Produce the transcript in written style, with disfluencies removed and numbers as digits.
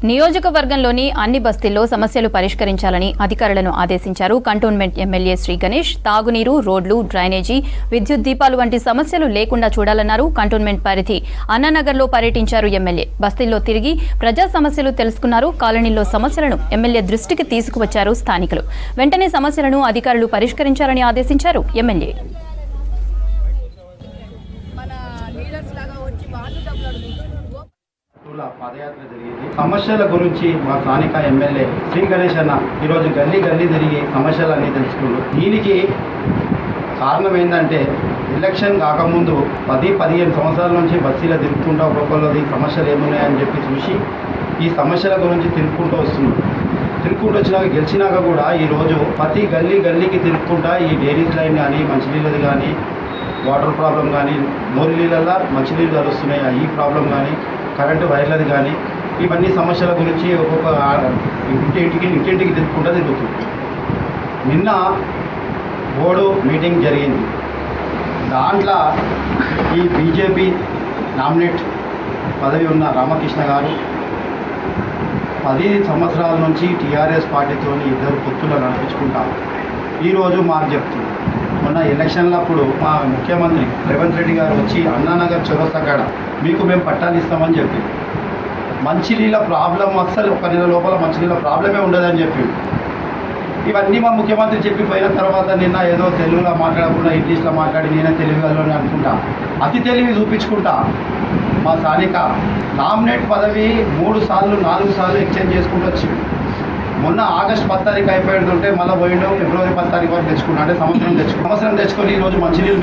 నియోజకవర్గంలోని అన్ని బస్తీల్లో సమస్యలు పరిష్కరించాలని అధికారులను ఆదేశించారు కంటోన్మెంట్ ఎమ్మెల్యే శ్రీ గణేష్. తాగునీరు, రోడ్లు, డ్రైనేజీ, విద్యుత్ దీపాలు వంటి సమస్యలు లేకుండా చూడాలన్నారు. కంటోన్మెంట్ పరిధి అన్నానగర్లో పర్యటించారు ఎమ్మెల్యే. బస్తీల్లో తిరిగి ప్రజా సమస్యలు తెలుసుకున్నారు. కాలనీల్లో సమస్యలను ఎమ్మెల్యే దృష్టికి తీసుకువచ్చారు స్థానికులు. వెంటనే సమస్యలను అధికారులు పరిష్కరించాలని ఆదేశించారు ఎమ్మెల్యే. పాదయాత్ర జరిగింది. సమస్యల గురించి మా స్థానిక ఎమ్మెల్యే శ్రీ గణేష్ అన్న ఈరోజు గల్లీ తిరిగి సమస్యలన్నీ తెలుసుకున్నారు. దీనికి కారణం ఏంటంటే ఎలక్షన్ కాకముందు 10-15 సంవత్సరాల నుంచి బస్సీలో తిరుగుతుంటా ఒక్కొక్కరిది సమస్యలు ఏమున్నాయని చెప్పి చూసి ఈ సమస్యల గురించి తిరుగుకుంటూ వస్తున్నారు. తిరుగుకుంటూ వచ్చినాక గెలిచినాక కూడా ఈరోజు ప్రతి గల్లీకి తిరుగుకుంటా ఈ డైరీస్ లైన్ కానీ మంచినీళ్ళది కానీ వాటర్ ప్రాబ్లం కానీ మోరి నీళ్ళల్లో మంచినీళ్ళు కలుస్తున్నాయి ఈ ప్రాబ్లం కానీ కరెంటు వైర్లది కానీ ఇవన్నీ సమస్యల గురించి ఒక్కొక్క ఇంటింటికి తిరుగుతుంది. నిన్న బోర్డు మీటింగ్ జరిగింది. దాంట్లో ఈ బీజేపీ నామినేట్ పదవి ఉన్న రామకృష్ణ గారు 10 సంవత్సరాల నుంచి టీఆర్ఎస్ పార్టీతో ఇద్దరు పొత్తులు నడిపించుకుంటారు. ఈరోజు మాకు చెప్తున్నారు. మొన్న ఎలక్షన్లప్పుడు మా ముఖ్యమంత్రి రేవంత్ రెడ్డి గారు వచ్చి అన్నానగర్ చౌరస్తా కాడ మీకు మేము పట్టాలు ఇస్తామని చెప్పి మంచినీళ్ళ ప్రాబ్లం అస్సలు ఒక నెల లోపల మంచినీళ్ళ ప్రాబ్లమే ఉండదని చెప్పి ఇవన్నీ మా ముఖ్యమంత్రి చెప్పిపోయిన తర్వాత నిన్న ఏదో తెలుగులో మాట్లాడకుండా ఇంగ్లీష్లో మాట్లాడి నేనే తెలుగులోనే అనుకుంటా అతి తెలివి చూపించుకుంటా మా స్థానిక నామినేట్ పదవి 3 సార్లు 4 సార్లు ఎక్స్చేంజ్ చేసుకుంటూ వచ్చింది. మొన్న ఆగస్టు 10 తారీఖు అయిపోతుంటే మళ్ళీ పోయిండు ఫిబ్రవరి 10 తారీఖు వరకు తెచ్చుకున్నా. అంటే సంవత్సరం తెచ్చుకొని ఈరోజు మంచినీళ్ళు